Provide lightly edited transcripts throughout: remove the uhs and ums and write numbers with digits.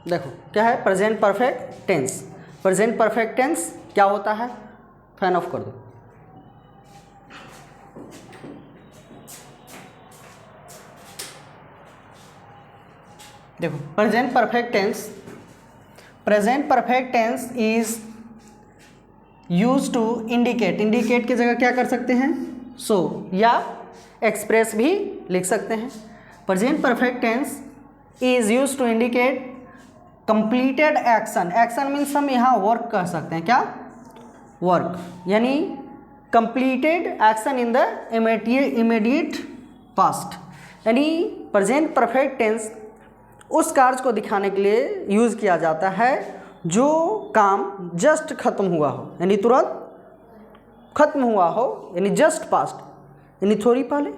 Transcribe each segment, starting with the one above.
देखो क्या है present perfect tense. Present perfect tense क्या होता है, फैन ऑफ कर दो। देखो present perfect tense is use to indicate. Indicate की जगह क्या कर सकते हैं, सो या एक्सप्रेस भी लिख सकते हैं। Present perfect tense is use to indicate completed action. Action means हम यहाँ वर्क कह सकते हैं, क्या वर्क, यानी completed action in the immediate past. यानी प्रेजेंट परफेक्ट टेंस उस कार्य को दिखाने के लिए यूज़ किया जाता है जो काम जस्ट खत्म हुआ हो, यानी तुरंत खत्म हुआ हो, यानी जस्ट पास्ट, यानी थोड़ी पहले,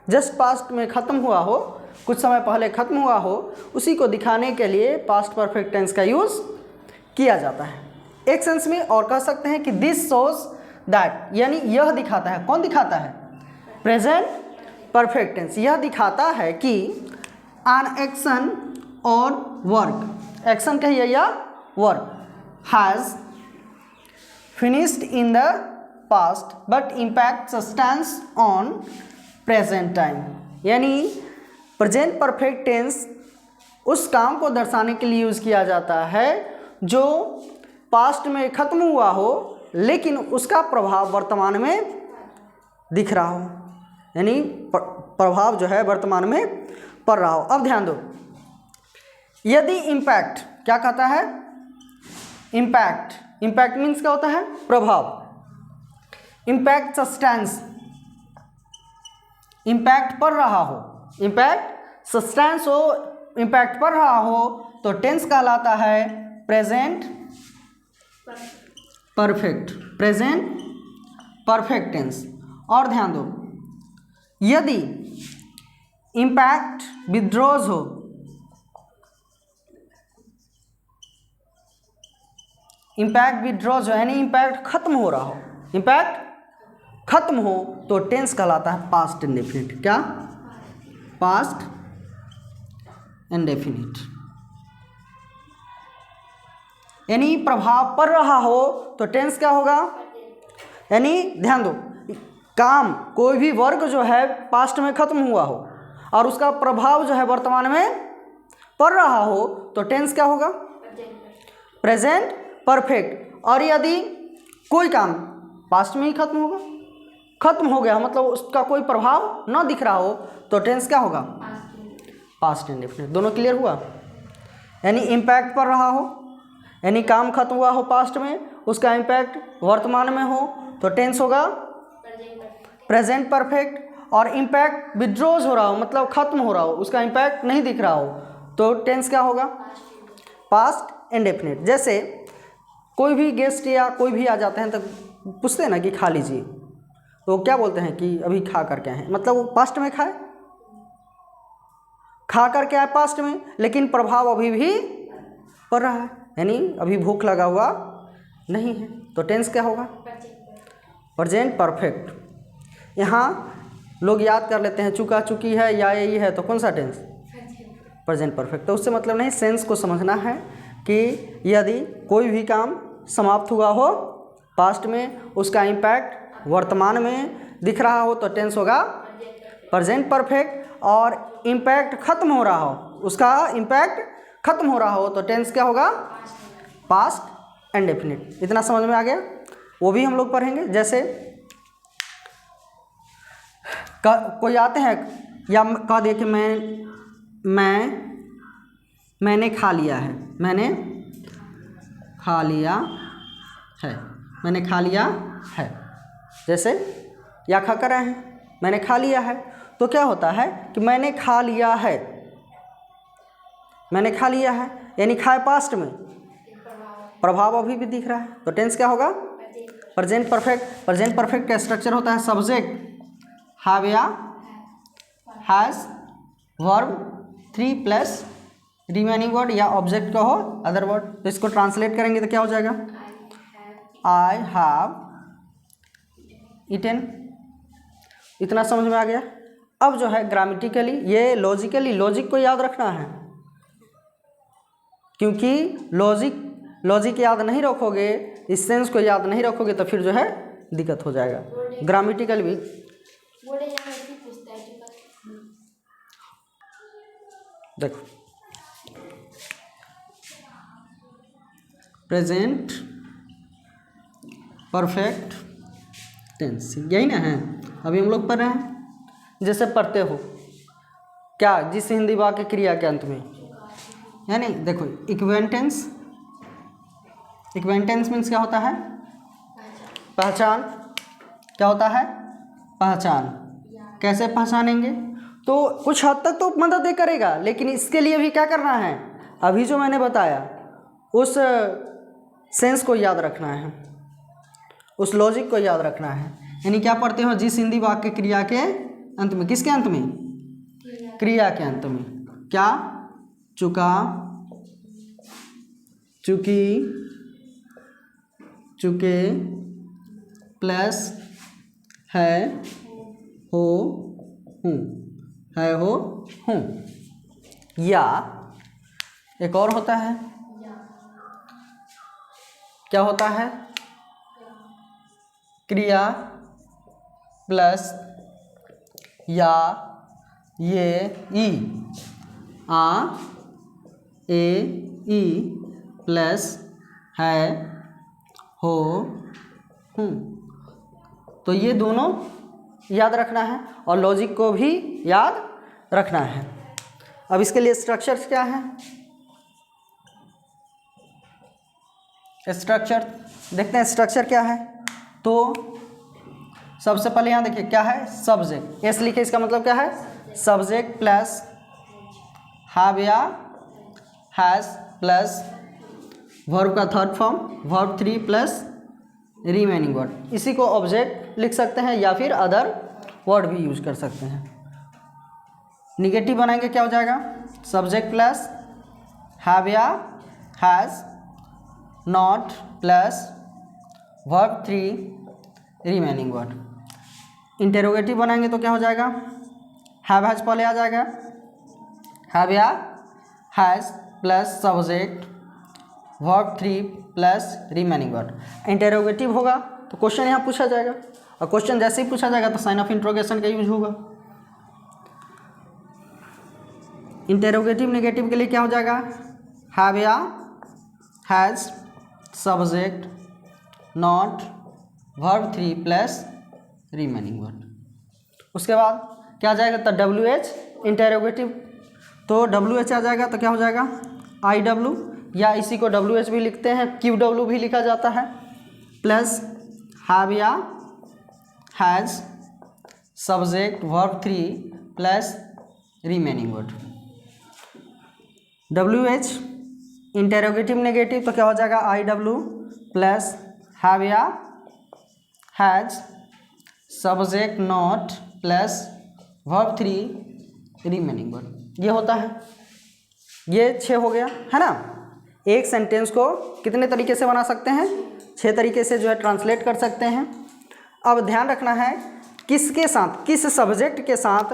जस्ट पास्ट में ख़त्म हुआ हो, कुछ समय पहले ख़त्म हुआ हो, उसी को दिखाने के लिए पास्ट परफेक्ट टेंस का यूज़ किया जाता है। एक सेंस में और कह सकते हैं कि दिस शोज दैट, यानी यह दिखाता है, कौन दिखाता है, प्रेजेंट परफेक्ट टेंस। यह दिखाता है कि एन एक्शन और वर्क, एक्शन कहिए या work, has finished in the past but impact sustains on present time. यानी प्रेजेंट परफेक्ट टेंस उस काम को दर्शाने के लिए यूज़ किया जाता है जो पास्ट में ख़त्म हुआ हो लेकिन उसका प्रभाव वर्तमान में दिख रहा हो, यानी प्रभाव जो है वर्तमान में पड़ रहा हो। अब ध्यान दो, यदि इम्पैक्ट क्या कहता है, इम्पैक्ट मीन्स क्या होता है, प्रभाव। इम्पैक्ट सस्टेंस, इम्पैक्ट पड़ रहा हो, इम्पैक्ट सस्टेंस हो, इम्पैक्ट पड़ रहा हो तो टेंस कहलाता है present perfect, present perfect tense. और ध्यान दो, यदि इम्पैक्ट विड्रॉज हो, इम्पैक्ट विड्रॉज हो यानी इम्पैक्ट खत्म हो रहा हो, इम्पैक्ट खत्म हो तो टेंस कहलाता है पास्ट इंडेफिनिट। क्या, पास्ट इंडेफिनिट। यानी प्रभाव पड़ रहा हो तो टेंस क्या होगा, यानी ध्यान दो, काम कोई भी वर्क जो है पास्ट में खत्म हुआ हो और उसका प्रभाव जो है वर्तमान में पड़ रहा हो तो टेंस क्या होगा, प्रेजेंट परफेक्ट। और यदि कोई काम पास्ट में ही खत्म होगा, खत्म हो गया मतलब उसका कोई प्रभाव न दिख रहा हो तो टेंस क्या होगा, पास्ट इंडेफिनिट। दोनों क्लियर हुआ, यानी इम्पैक्ट पड़ रहा हो, यानी काम खत्म हुआ हो पास्ट में, उसका इम्पैक्ट वर्तमान में हो तो टेंस होगा प्रेजेंट परफेक्ट। और इम्पैक्ट विड्रॉज हो रहा हो मतलब खत्म हो रहा हो, उसका इम्पैक्ट नहीं दिख रहा हो तो टेंस क्या होगा, पास्ट इंडेफिनिट। जैसे कोई भी गेस्ट या कोई भी आ जाते हैं तो पूछते हैं ना कि खा लीजिए, तो क्या बोलते हैं कि अभी खा करके आए हैं, मतलब वो पास्ट में खाए, खा करके आए पास्ट में, लेकिन प्रभाव अभी भी पड़ रहा है, यानी अभी भूख लगा हुआ नहीं है तो टेंस क्या होगा, प्रेजेंट परफेक्ट। यहाँ लोग याद कर लेते हैं चुका चुकी है या यही है तो कौन सा टेंस, प्रेजेंट परफेक्ट। तो उससे मतलब नहीं, सेंस को समझना है कि यदि कोई भी काम समाप्त हुआ हो पास्ट में, उसका इम्पैक्ट वर्तमान में दिख रहा हो तो टेंस होगा प्रेजेंट परफेक्ट। और इम्पैक्ट खत्म हो रहा हो, उसका इम्पैक्ट खत्म हो रहा हो तो टेंस क्या होगा, पास्ट इंडेफिनिट। इतना समझ में आ गया, वो भी हम लोग पढ़ेंगे। जैसे कोई आते हैं या कह दे कि मैंने खा लिया है, मैंने खा लिया है, मैंने खा लिया है, जैसे या खा कर रहे हैं मैंने खा लिया है, तो क्या होता है कि मैंने खा लिया है, मैंने खा लिया है यानी खाए पास्ट में, प्रभाव अभी भी दिख रहा है तो टेंस क्या होगा, प्रेजेंट परफेक्ट। प्रेजेंट परफेक्ट का स्ट्रक्चर होता है सब्जेक्ट हैव या has, verb 3 plus remaining word या ऑब्जेक्ट का हो अदर वर्ड। तो इसको ट्रांसलेट करेंगे तो क्या हो जाएगा, आई हैव ईटन। इतना समझ में आ गया। अब जो है ग्रामेटिकली, ये लॉजिकली, लॉजिक को याद रखना है, क्योंकि लॉजिक याद नहीं रखोगे, इस सेंस को याद नहीं रखोगे तो फिर जो है दिक्कत हो जाएगा। ग्रामेटिकल भी देखो, प्रेजेंट परफेक्ट टेंस, यही ना है अभी हम लोग पढ़ रहे हैं। जैसे पढ़ते हो क्या, जिस हिंदी वाक्य क्रिया के अंत में, यानी देखो इक्वेंटेंस, इक्वेंटेंस मीन्स क्या होता है? पहचान। क्या होता है? पहचान। कैसे पहचानेंगे? तो कुछ हद तक तो मदद करेगा, लेकिन इसके लिए भी क्या करना है? अभी जो मैंने बताया उस सेंस को याद रखना है, उस लॉजिक को याद रखना है। यानी क्या पढ़ते हो? जिस हिंदी वाक्य क्रिया के अंत में, किसके अंत में? क्रिया के अंत में। क्या? चुका, चुकी, चुके प्लस है, हो, हूँ, है, हो, हूँ। या एक और होता है, क्या होता है? क्रिया प्लस या, ये, ई, आ, ए, ई प्लस है, हो, हूँ। तो ये दोनों याद रखना है और लॉजिक को भी याद रखना है। अब इसके लिए स्ट्रक्चर्स क्या है? स्ट्रक्चर देखते हैं, स्ट्रक्चर क्या है। तो सबसे पहले यहाँ देखिए क्या है? सब्जेक्ट, एस लिखे, इसका मतलब क्या है? सब्जेक्ट प्लस हैव या हैज़ प्लस वर्ब का third form verb 3 plus remaining word. इसी को ऑब्जेक्ट लिख सकते हैं या फिर अदर वर्ड भी यूज कर सकते हैं। निगेटिव बनाएंगे, क्या हो जाएगा? सब्जेक्ट प्लस हैव या has not plus verb 3 remaining word. Interrogative बनाएंगे तो क्या हो जाएगा? हैव हैज़ पहले आ जाएगा, हैव या has plus subject verb 3 plus remaining word. Interrogative होगा तो क्वेश्चन यहाँ पूछा जाएगा, और क्वेश्चन जैसे ही पूछा जाएगा तो साइन ऑफ इंट्रोगेशन का यूज होगा। इंटेरोगेटिव नेगेटिव के लिए क्या हो जाएगा? हैव या has subject not verb 3 plus remaining word. उसके बाद क्या आ जाएगा? तो डब्ल्यू एच इंटेरोगेटिव, तो डब्ल्यू एच आ जाएगा तो क्या हो जाएगा? आई डब्ल्यू, या इसी को डब्ल्यू एच भी लिखते हैं, क्यू डब्ल्यू भी लिखा जाता है, प्लस हैव या has subject verb 3 plus remaining word. W H interrogative negative तो क्या हो जाएगा? आई डब्ल्यू प्लस हैव या has subject not plus verb 3 remaining word. ये होता है, ये 6 हो गया है ना। एक सेंटेंस को कितने तरीके से बना सकते हैं? 6 तरीके से जो है ट्रांसलेट कर सकते हैं। अब ध्यान रखना है किसके साथ, किस सब्जेक्ट के साथ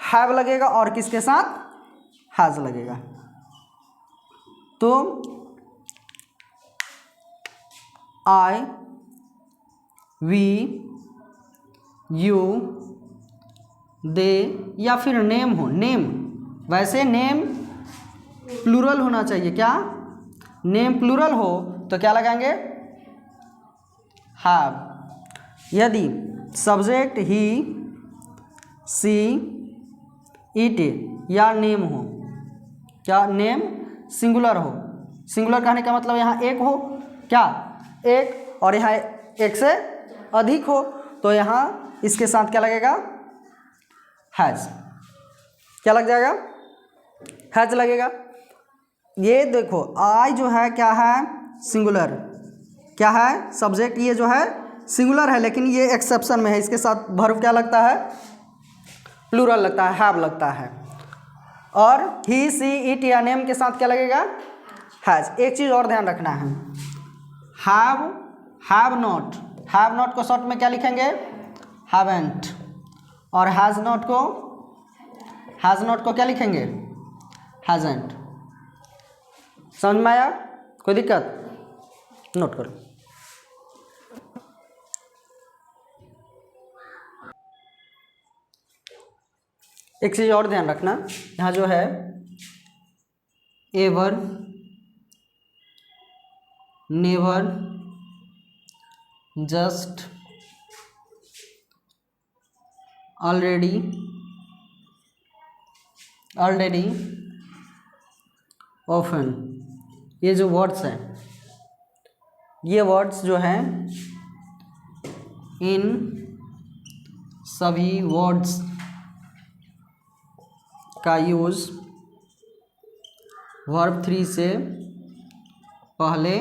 हैव लगेगा और किसके साथ हैज़ लगेगा। तो आई, वी, यू, दे, या फिर नेम हो, नेम, वैसे नेम प्लूरल होना चाहिए। क्या? नेम प्लूरल हो तो क्या लगाएंगे? हैव। यदि सब्जेक्ट ही, सी, इट या नेम हो, क्या नेम सिंगुलर हो, सिंगुलर कहने का मतलब यहाँ एक हो, क्या एक, और यहाँ एक से अधिक हो, तो यहाँ इसके साथ क्या लगेगा? हैज़। क्या लग जाएगा? हैज़ लगेगा। ये देखो आई जो है क्या है? सिंगुलर। क्या है? सब्जेक्ट ये जो है सिंगुलर है, लेकिन ये एक्सेप्शन में है, इसके साथ वर्ब क्या लगता है? प्लूरल लगता है, हैव लगता है। और ही, सी, इट या नेम के साथ क्या लगेगा? हैज़। एक चीज़ और ध्यान रखना है, हैव नॉट, हैव नॉट को शॉर्ट में क्या लिखेंगे? हैवेंट। और हैज़ नॉट को क्या लिखेंगे? हैज़ेंट। समझ में आया? कोई दिक्कत? नोट करो। एक चीज़ और ध्यान रखना, यहाँ जो है ever, never, just, already, already, often, ये जो वर्ड्स हैं, ये वर्ड्स जो हैं, इन सभी वर्ड्स का यूज़ वर्ब 3 से पहले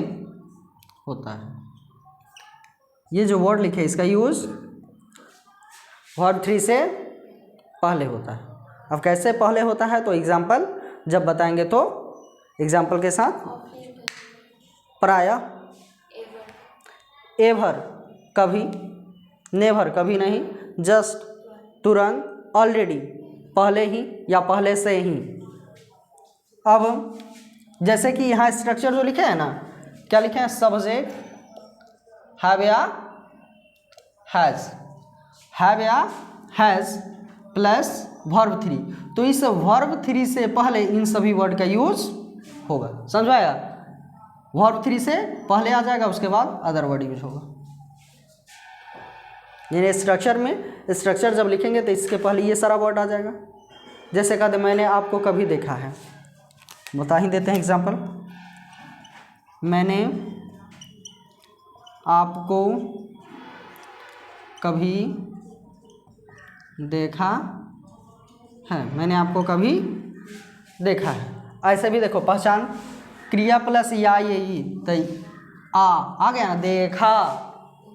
होता है। ये जो वर्ड लिखे इसका यूज़ वर्ब 3 से पहले होता है। अब कैसे पहले होता है तो एग्जाम्पल जब बताएंगे तो एग्जाम्पल के साथ। प्रायः, एवर कभी, नेवर कभी नहीं, जस्ट तुरंत, ऑलरेडी पहले ही या पहले से ही। अब जैसे कि यहाँ स्ट्रक्चर जो लिखे हैं ना, क्या लिखे हैं? सब्जेक्ट, हैव या हैज़, हैव या हैज़ प्लस वर्ब 3। तो इस वर्ब 3 से पहले इन सभी वर्ड का यूज होगा। समझ में आया? वर्ब 3 से पहले आ जाएगा, उसके बाद अदर वर्ड यूज होगा। यानी स्ट्रक्चर में, स्ट्रक्चर जब लिखेंगे तो इसके पहले ये सारा वर्ड आ जाएगा। जैसे कहते मैंने आपको कभी देखा है, बता ही देते हैं एग्जाम्पल। मैंने आपको कभी देखा है, मैंने आपको कभी देखा है। ऐसे भी देखो, पहचान क्रिया प्लस या ये ई, तो आ गया ना, देखा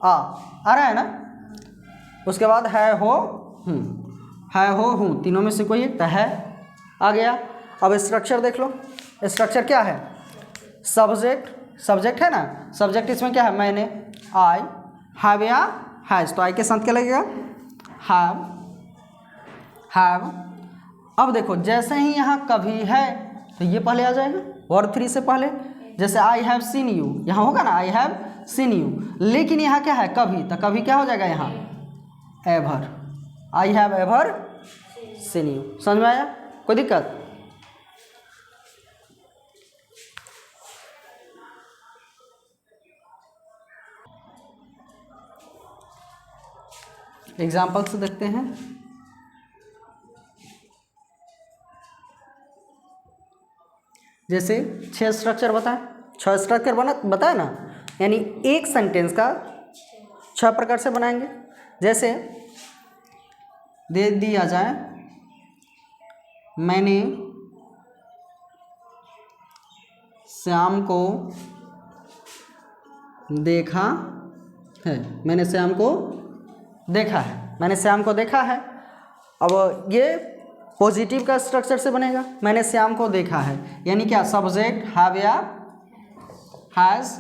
आ रहा है ना। उसके बाद है हो हूँ, है हो हूँ, तीनों में से कोई एक तो है आ गया। अब स्ट्रक्चर देख लो, स्ट्रक्चर क्या है? सब्जेक्ट, सब्जेक्ट है ना, सब्जेक्ट इसमें क्या है? मैंने, आई, हैव या हैज़, तो आई के साथ क्या लगेगा? Have, have. अब देखो जैसे ही यहाँ कभी है तो ये पहले आ जाएगा वर्ब 3 से पहले। जैसे आई हैव सीन यू, यहाँ होगा ना आई हैव सीन यू, लेकिन यहाँ क्या है? कभी, तो कभी क्या हो जाएगा यहाँ? Ever, I have ever seen you. समझ में आया? कोई दिक्कत? एग्जाम्पल से देखते हैं। जैसे 6 स्ट्रक्चर बताएं, 6 स्ट्रक्चर बताए ना, यानी एक सेंटेंस का 6 प्रकार से बनाएंगे। जैसे दे दिया जाए, मैंने श्याम को देखा है, मैंने श्याम को देखा है, मैंने श्याम को देखा है। अब ये पॉजिटिव का स्ट्रक्चर से बनेगा, मैंने श्याम को देखा है, यानी क्या? सब्जेक्ट हैव या हैज़,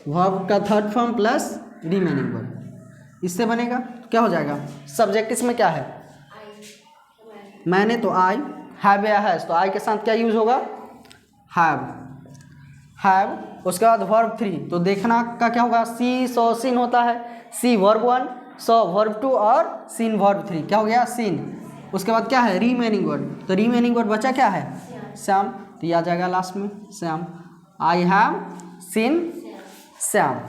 वर्ब का third form plus remaining verb, इससे बनेगा। क्या हो जाएगा? सब्जेक्ट इसमें क्या है? मैंने, तो आई, हैव या हैज़, तो आई के साथ क्या यूज होगा? Have, have. उसके बाद वर्ब 3, तो देखना का क्या होगा? सी, सो, सीन होता है। सी वर्ब 1, सो वर्ब 2 और सीन वर्ब 3, क्या हो गया? सीन। उसके बाद क्या है? रीमेनिंग वर्ड, तो रीमेनिंग वर्ड बचा क्या है? श्याम, तो ये आ जाएगा लास्ट में Shyam. I have seen Shyam.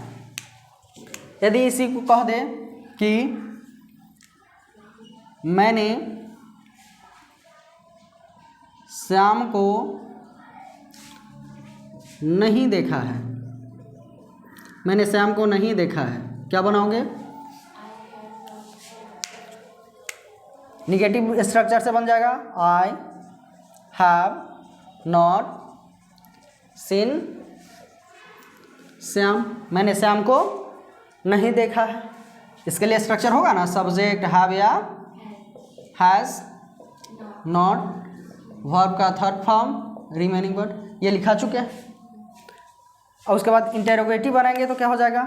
यदि इसी को कह दे कि मैंने श्याम को नहीं देखा है, मैंने श्याम को नहीं देखा है, क्या बनाओगे? निगेटिव स्ट्रक्चर से बन जाएगा I have not seen Shyam, मैंने श्याम को नहीं देखा है। इसके लिए स्ट्रक्चर होगा ना, सब्जेक्ट हैव या हैज़, नॉट, वर्ब का थर्ड फॉर्म, रिमेनिंग वर्ड, ये लिखा चुके हैं। और उसके बाद इंटेरोगेटिव बनाएंगे तो क्या हो जाएगा?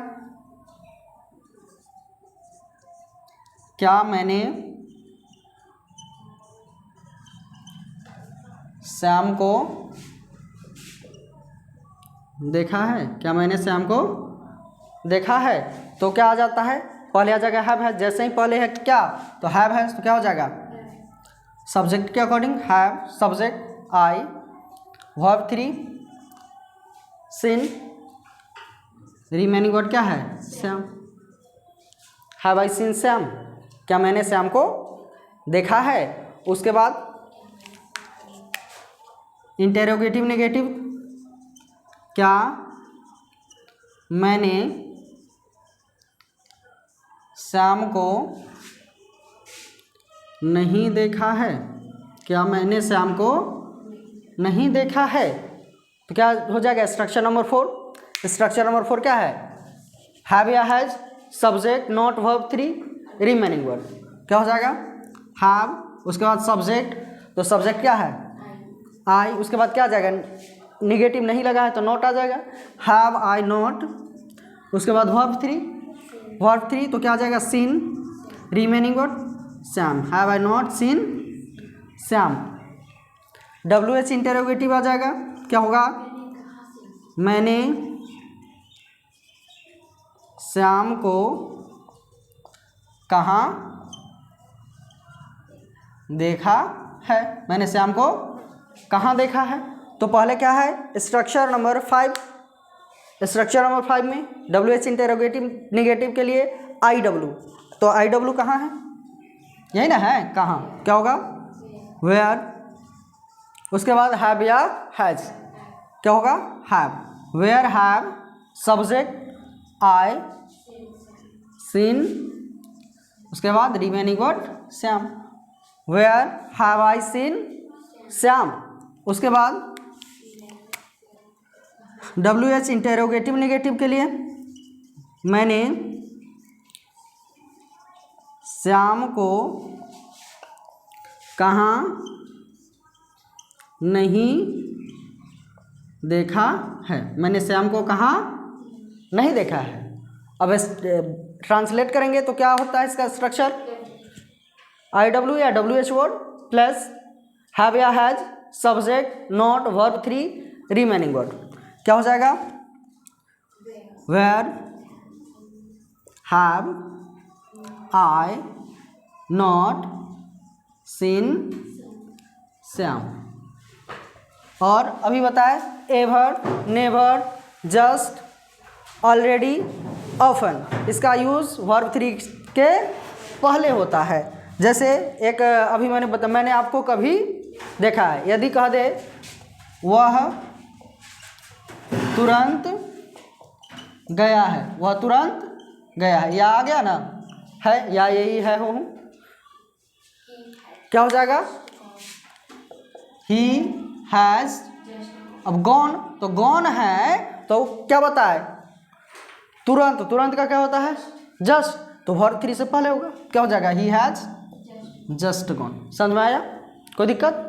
क्या मैंने श्याम को देखा है, क्या मैंने श्याम को देखा है। तो क्या आ जाता है, पहले आ जाएगा हैव है, जैसे ही पहले है क्या तो हैव है, तो क्या हो जाएगा सब्जेक्ट के according have subject I, verb 3 seen, remaining word क्या है Shyam. Have I seen Shyam, क्या मैंने श्याम को देखा है। उसके बाद इंटेरोगेटिव नेगेटिव, क्या मैंने श्याम को नहीं देखा है, क्या मैंने श्याम को नहीं देखा है। तो क्या हो जाएगा स्ट्रक्चर नंबर 4। स्ट्रक्चर नंबर 4 क्या है, हैव या has subject not verb 3 remaining word, क्या हो जाएगा हैव, उसके बाद सब्जेक्ट, तो सब्जेक्ट क्या है आई, उसके बाद क्या आ जाएगा निगेटिव नहीं लगा है तो नॉट आ जाएगा हैव आई नॉट, उसके बाद वर्ब 3 तो क्या आ जाएगा seen, remaining word Shyam, have I not seen Shyam. WH interrogative आ जाएगा, क्या होगा मैंने श्याम को कहाँ देखा है, मैंने श्याम को कहाँ देखा है। तो पहले क्या है स्ट्रक्चर नंबर 5, स्ट्रक्चर नंबर 5 में WH इंटेरोगेटिव नेगेटिव के लिए IW, तो IW कहाँ है, यही ना है कहाँ, क्या होगा वेयर, उसके बाद हैव या हैज, क्या होगा have, where have subject I seen, उसके बाद remaining word Shyam, where have I seen Shyam. उसके बाद WH इंटेरोगेटिव नेगेटिव के लिए मैंने श्याम को कहाँ नहीं देखा है, मैंने श्याम को कहाँ नहीं देखा है। अब ट्रांसलेट करेंगे तो क्या होता है इसका स्ट्रक्चर, IW या WH वर्ड प्लस हैव या has subject not verb 3 remaining word, क्या हो जाएगा where have I not seen Shyam. और अभी बताए ever, never, just, already, often, इसका यूज़ वर्ब 3 के पहले होता है। जैसे एक अभी मैंने आपको कभी देखा है, यदि कह दे वह तुरंत गया है, वह तुरंत गया है, या आ गया ना है, या यही है हूँ, क्या हो जाएगा ही हैज़। अब गॉन, तो गॉन है तो क्या बताए तुरंत, तुरंत का क्या होता है जस्ट, तो वर्ब 3 से पहले होगा, क्या हो जाएगा ही हैज़ जस्ट गॉन। समझ में आया, कोई दिक्कत।